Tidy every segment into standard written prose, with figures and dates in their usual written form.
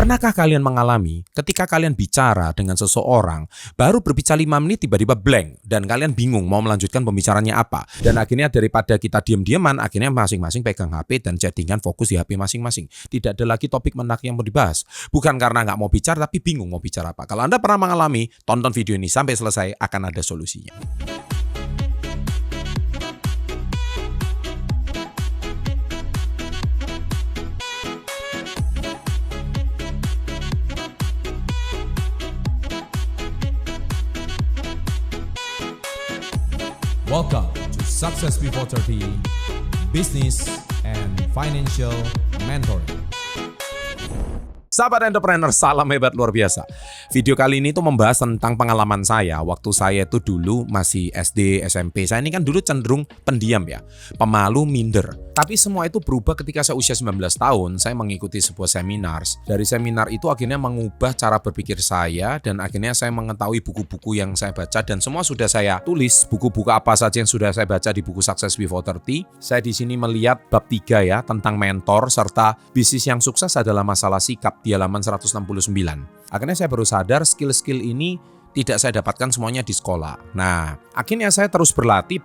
Pernahkah kalian mengalami ketika kalian bicara dengan seseorang, baru berbicara 5 menit tiba-tiba blank dan kalian bingung mau melanjutkan pembicaranya apa? Dan akhirnya daripada kita diam-diaman, akhirnya masing-masing pegang HP dan chattingan fokus di HP masing-masing. Tidak ada lagi topik menarik yang mau dibahas. Bukan karena nggak mau bicara, tapi bingung mau bicara apa. Kalau Anda pernah mengalami, tonton video ini sampai selesai, akan ada solusinya. Welcome to Success Before 30 Business and Financial Mentoring. Sahabat entrepreneur, salam hebat luar biasa. Video kali ini tuh membahas tentang pengalaman saya waktu saya itu dulu masih SD, SMP. Saya ini kan dulu cenderung pendiam ya, pemalu, minder. Tapi semua itu berubah ketika saya usia 19 tahun, saya mengikuti sebuah seminar. Dari seminar itu akhirnya mengubah cara berpikir saya dan akhirnya saya mengetahui buku-buku yang saya baca dan semua sudah saya tulis. Buku-buku apa saja yang sudah saya baca di buku Success Before 30. Saya di sini melihat bab 3 ya, tentang mentor serta bisnis yang sukses adalah masalah sikap di halaman 169. Akhirnya saya baru sadar skill-skill ini tidak saya dapatkan semuanya di sekolah. Nah, akhirnya saya terus berlatih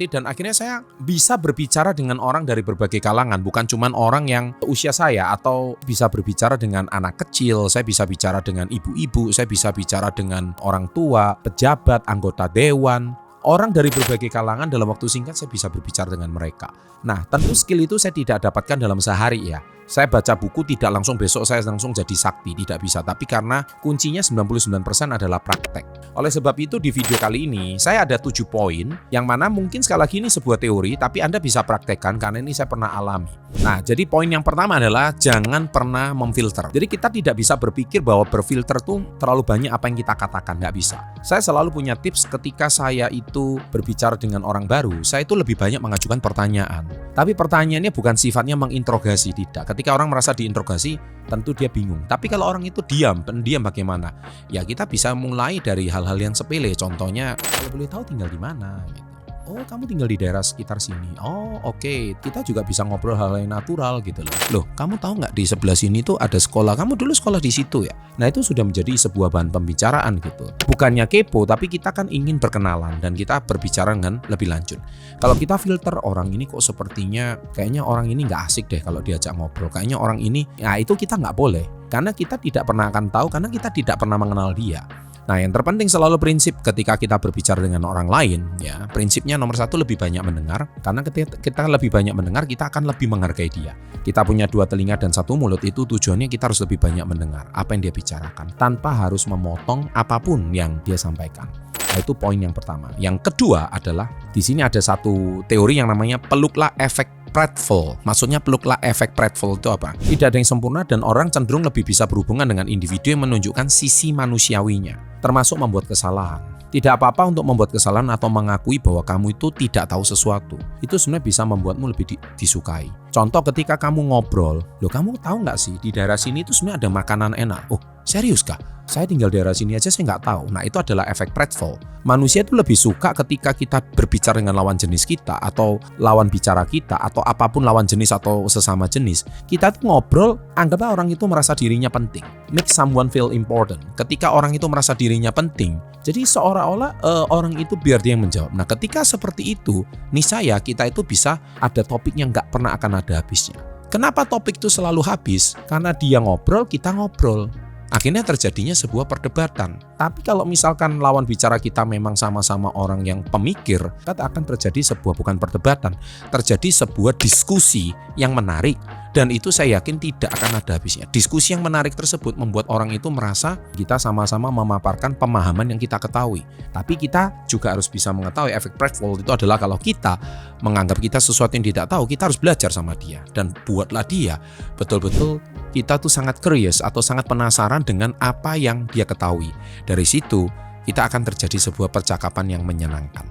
dan akhirnya saya bisa berbicara dengan orang dari berbagai kalangan, bukan cuma orang yang usia saya atau bisa berbicara dengan anak kecil, saya bisa bicara dengan ibu-ibu, saya bisa bicara dengan orang tua, pejabat, anggota dewan. Orang dari berbagai kalangan dalam waktu singkat saya bisa berbicara dengan mereka. Nah, tentu skill itu saya tidak dapatkan dalam sehari ya. Saya baca buku tidak langsung besok saya langsung jadi sakti, tidak bisa. Tapi karena kuncinya 99% adalah praktek. Oleh sebab itu di video kali ini saya ada 7 poin yang mana mungkin sekali lagi ini sebuah teori tapi Anda bisa praktekkan karena ini saya pernah alami. Nah, jadi poin yang pertama adalah jangan pernah memfilter. Jadi kita tidak bisa berpikir bahwa berfilter tuh terlalu banyak apa yang kita katakan, nggak bisa. Saya selalu punya tips ketika saya itu berbicara dengan orang baru, saya itu lebih banyak mengajukan pertanyaan. Tapi pertanyaannya bukan sifatnya menginterogasi, tidak. Ketika orang merasa diinterogasi, tentu dia bingung. Tapi kalau orang itu pendiam bagaimana? Ya kita bisa mulai dari hal-hal yang sepele. Contohnya, kalau boleh tahu tinggal di mana? Gitu. Oh, kamu tinggal di daerah sekitar sini. Oh, oke. Kita juga bisa ngobrol hal yang natural gitu loh. Loh, kamu tahu nggak di sebelah sini tuh ada sekolah? Kamu dulu sekolah di situ ya? Nah, itu sudah menjadi sebuah bahan pembicaraan gitu. Bukannya kepo, tapi kita kan ingin berkenalan dan kita berbicara dengan lebih lanjut. Kalau kita filter orang ini kok sepertinya kayaknya orang ini nggak asik deh kalau diajak ngobrol. Kayaknya orang ini, ya itu kita nggak boleh. Karena kita tidak pernah akan tahu, karena kita tidak pernah mengenal dia. Nah, yang terpenting selalu prinsip ketika kita berbicara dengan orang lain, ya prinsipnya nomor 1 lebih banyak mendengar. Karena ketika kita lebih banyak mendengar, kita akan lebih menghargai dia. Kita punya 2 telinga dan 1 mulut, itu tujuannya kita harus lebih banyak mendengar apa yang dia bicarakan tanpa harus memotong apapun yang dia sampaikan. Nah, itu poin yang pertama. Yang kedua adalah di sini ada satu teori yang namanya peluklah efek Pratfall. Maksudnya peluklah efek Pratfall itu apa? Tidak ada yang sempurna dan orang cenderung lebih bisa berhubungan dengan individu yang menunjukkan sisi manusiawinya, termasuk membuat kesalahan. Tidak apa-apa untuk membuat kesalahan atau mengakui bahwa kamu itu tidak tahu sesuatu. Itu sebenarnya bisa membuatmu lebih disukai. Contoh ketika kamu ngobrol, loh kamu tahu nggak sih di daerah sini itu sebenarnya ada makanan enak. Oh, serius kah? Saya tinggal daerah sini aja saya nggak tahu. Nah, itu adalah efek Pratfall. Manusia itu lebih suka ketika kita berbicara dengan lawan jenis kita atau lawan bicara kita atau apapun lawan jenis atau sesama jenis. Kita tuh ngobrol, anggaplah orang itu merasa dirinya penting. Make someone feel important. Ketika orang itu merasa dirinya penting, jadi seolah-olah orang itu biar dia yang menjawab. Nah, ketika seperti itu, niscaya kita itu bisa ada topik yang nggak pernah akan ada habisnya. Kenapa topik itu selalu habis? Karena dia ngobrol, kita ngobrol. Akhirnya terjadinya sebuah perdebatan. Tapi kalau misalkan lawan bicara kita memang sama-sama orang yang pemikir, akan terjadi sebuah bukan perdebatan, terjadi sebuah diskusi yang menarik. Dan itu saya yakin tidak akan ada habisnya. Diskusi yang menarik tersebut membuat orang itu merasa kita sama-sama memaparkan pemahaman yang kita ketahui. Tapi kita juga harus bisa mengetahui efek Pratfall itu adalah kalau kita menganggap kita sesuatu yang tidak tahu, kita harus belajar sama dia. Dan buatlah dia betul-betul kita tuh sangat curious atau sangat penasaran dengan apa yang dia ketahui. Dari situ kita akan terjadi sebuah percakapan yang menyenangkan.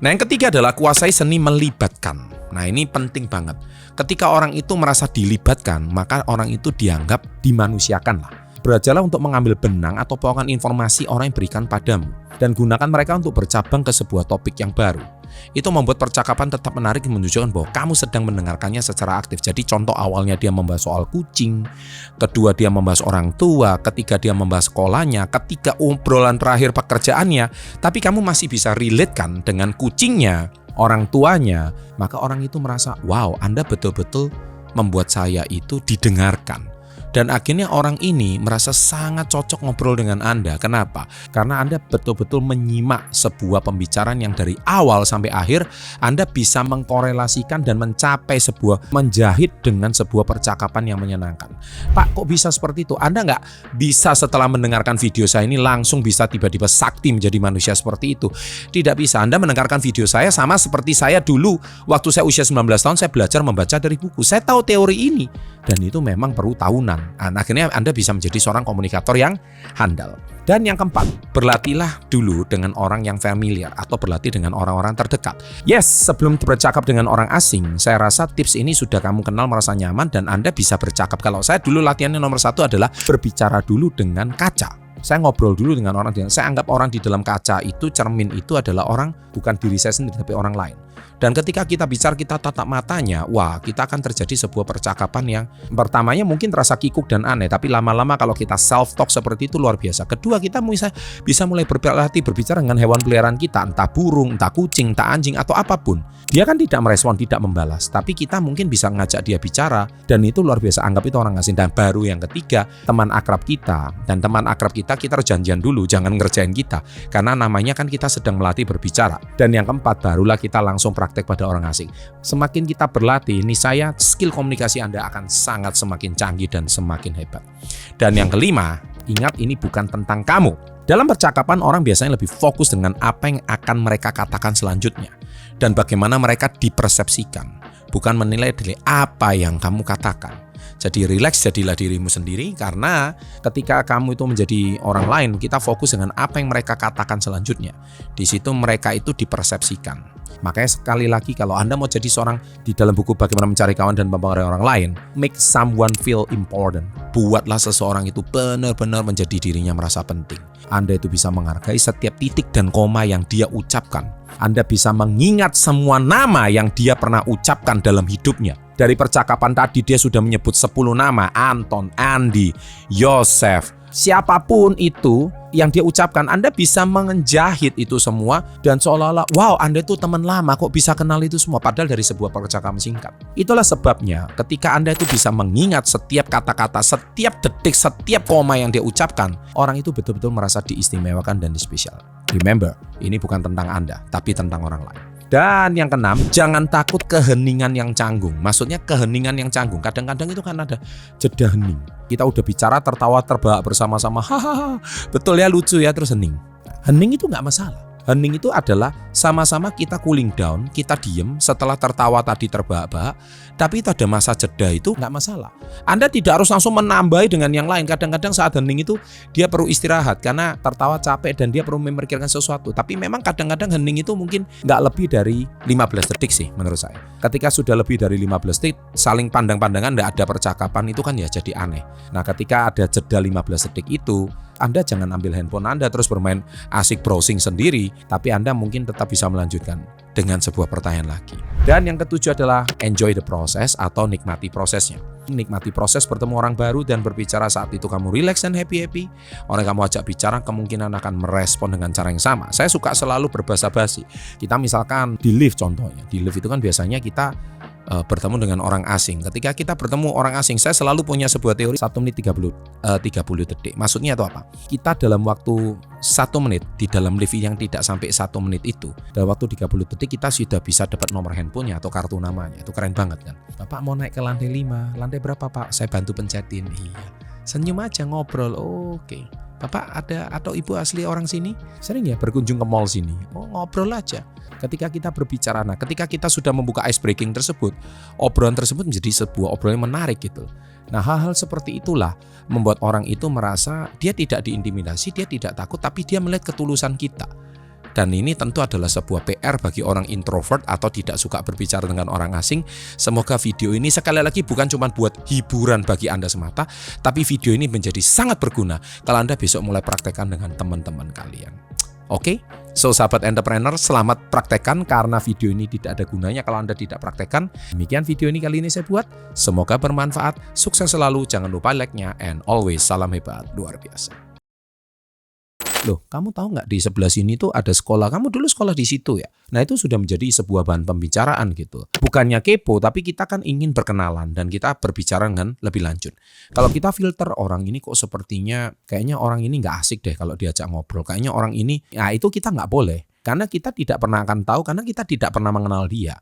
Nah, yang ketiga adalah kuasai seni melibatkan. Nah, ini penting banget. Ketika orang itu merasa dilibatkan, maka orang itu dianggap dimanusiakan lah. Belajarlah untuk mengambil benang atau potongan informasi orang yang berikan padamu dan gunakan mereka untuk bercabang ke sebuah topik yang baru. Itu membuat percakapan tetap menarik dan menunjukkan bahwa kamu sedang mendengarkannya secara aktif. Jadi contoh awalnya dia membahas soal kucing, kedua dia membahas orang tua, ketiga dia membahas sekolahnya, ketiga obrolan terakhir pekerjaannya, tapi kamu masih bisa relate kan dengan kucingnya, orang tuanya, maka orang itu merasa, wow, Anda betul-betul membuat saya itu didengarkan. Dan akhirnya orang ini merasa sangat cocok ngobrol dengan Anda. Kenapa? Karena Anda betul-betul menyimak sebuah pembicaraan yang dari awal sampai akhir Anda bisa mengkorelasikan dan menjahit dengan sebuah percakapan yang menyenangkan. Pak, kok bisa seperti itu? Anda nggak bisa setelah mendengarkan video saya ini langsung bisa tiba-tiba sakti menjadi manusia seperti itu. Tidak bisa. Anda mendengarkan video saya sama seperti saya dulu. Waktu saya usia 19 tahun saya belajar membaca dari buku. Saya tahu teori ini. Dan itu memang perlu tahunan. Nah, akhirnya Anda bisa menjadi seorang komunikator yang handal. Dan yang keempat, berlatihlah dulu dengan orang yang familiar atau berlatih dengan orang-orang terdekat. Yes, sebelum bercakap dengan orang asing, saya rasa tips ini sudah kamu kenal, merasa nyaman, dan Anda bisa bercakap. Kalau saya dulu latihannya nomor 1 adalah berbicara dulu dengan kaca. Saya ngobrol dulu dengan orang. Saya anggap orang di dalam kaca itu, cermin itu adalah orang, bukan diri saya sendiri, tapi orang lain. Dan ketika kita bicara, kita tatap matanya, wah, kita akan terjadi sebuah percakapan yang pertamanya mungkin terasa kikuk dan aneh, tapi lama-lama kalau kita self-talk seperti itu luar biasa. Kedua, kita bisa mulai berlatih berbicara dengan hewan peliharaan kita, entah burung, entah kucing, entah anjing, atau apapun. Dia kan tidak merespon, tidak membalas, tapi kita mungkin bisa ngajak dia bicara, dan itu luar biasa, anggap itu orang asing. Dan baru yang ketiga, teman akrab kita. Dan teman akrab kita harus janjian dulu, jangan ngerjain kita, karena namanya kan kita sedang melatih berbicara. Dan yang keempat, barulah kita langsung praktek pada orang asing. Semakin kita berlatih, niscaya skill komunikasi Anda akan sangat semakin canggih dan semakin hebat. Dan yang kelima, ingat ini bukan tentang kamu. Dalam percakapan, orang biasanya lebih fokus dengan apa yang akan mereka katakan selanjutnya dan bagaimana mereka dipersepsikan, bukan menilai dari apa yang kamu katakan. Jadi relax, jadilah dirimu sendiri, karena ketika kamu itu menjadi orang lain, kita fokus dengan apa yang mereka katakan selanjutnya. Di situ mereka itu dipersepsikan. Makanya sekali lagi, kalau Anda mau jadi seorang, di dalam buku Bagaimana Mencari Kawan dan Mempengaruhi Orang Lain, make someone feel important. Buatlah seseorang itu benar-benar menjadi dirinya merasa penting. Anda itu bisa menghargai setiap titik dan koma yang dia ucapkan. Anda bisa mengingat semua nama yang dia pernah ucapkan dalam hidupnya. Dari percakapan tadi dia sudah menyebut 10 nama, Anton, Andy, Yosef, siapapun itu yang dia ucapkan, Anda bisa menjahit itu semua dan seolah-olah, wow, Anda itu teman lama kok bisa kenal itu semua, padahal dari sebuah percakapan singkat. Itulah sebabnya ketika Anda itu bisa mengingat setiap kata-kata, setiap detik, setiap koma yang dia ucapkan, orang itu betul-betul merasa diistimewakan dan dispesial. Remember, ini bukan tentang Anda, tapi tentang orang lain. Dan yang keenam, jangan takut keheningan yang canggung. Maksudnya keheningan yang canggung. Kadang-kadang itu kan ada jeda hening. Kita udah bicara, tertawa, terbahak bersama-sama. Hahaha, betul ya, lucu ya, terus hening. Hening itu nggak masalah. Hening itu adalah sama-sama kita cooling down, kita diem setelah tertawa tadi terbahak-bahak, tapi itu ada masa jeda, itu nggak masalah. Anda tidak harus langsung menambahi dengan yang lain. Kadang-kadang saat hening itu dia perlu istirahat karena tertawa capek dan dia perlu memikirkan sesuatu. Tapi memang kadang-kadang hening itu mungkin nggak lebih dari 15 detik sih menurut saya. Ketika sudah lebih dari 15 detik, saling pandang-pandangan, nggak ada percakapan, itu kan ya jadi aneh. Nah, ketika ada jeda 15 detik itu, Anda jangan ambil handphone Anda terus bermain asik browsing sendiri, tapi Anda mungkin tetap bisa melanjutkan dengan sebuah pertanyaan lagi. Dan yang ketujuh adalah enjoy the process atau nikmati prosesnya. Nikmati proses bertemu orang baru dan berbicara. Saat itu kamu relax dan happy-happy. Orang yang kamu ajak bicara kemungkinan akan merespon dengan cara yang sama. Saya suka selalu berbasa-basi. Kita misalkan di lift contohnya. Di lift itu kan biasanya kita bertemu dengan orang asing. Ketika kita bertemu orang asing, saya selalu punya sebuah teori 1 menit 30 detik. Maksudnya itu apa? Kita dalam waktu 1 menit di dalam lift yang tidak sampai 1 menit itu, dalam waktu 30 detik kita sudah bisa dapat nomor handphonenya atau kartu namanya. Itu keren banget kan? Bapak mau naik ke lantai 5, lantai berapa Pak? Saya bantu pencetin. Iya. Senyum aja, ngobrol. Oke. Bapak ada atau ibu asli orang sini? Sering ya berkunjung ke mall sini? Oh, ngobrol aja. Ketika kita berbicara, nah ketika kita sudah membuka ice breaking tersebut, obrolan tersebut menjadi sebuah obrolan yang menarik gitu. Nah, hal-hal seperti itulah membuat orang itu merasa dia tidak diintimidasi, dia tidak takut, tapi dia melihat ketulusan kita. Dan ini tentu adalah sebuah PR bagi orang introvert atau tidak suka berbicara dengan orang asing. Semoga video ini sekali lagi bukan cuma buat hiburan bagi Anda semata, tapi video ini menjadi sangat berguna kalau Anda besok mulai praktekkan dengan teman-teman kalian. Oke, so sahabat entrepreneur, selamat praktekkan karena video ini tidak ada gunanya kalau Anda tidak praktekkan. Demikian video ini kali ini saya buat. Semoga bermanfaat, sukses selalu, jangan lupa like-nya, and always salam hebat luar biasa. Loh, kamu tahu nggak di sebelah sini tuh ada sekolah, kamu dulu sekolah di situ ya? Nah itu sudah menjadi sebuah bahan pembicaraan gitu. Bukannya kepo, tapi kita kan ingin berkenalan dan kita berbicara dengan lebih lanjut. Kalau kita filter orang ini kok sepertinya, kayaknya orang ini nggak asik deh kalau diajak ngobrol. Kayaknya orang ini, nah itu kita nggak boleh. Karena kita tidak pernah akan tahu, karena kita tidak pernah mengenal dia.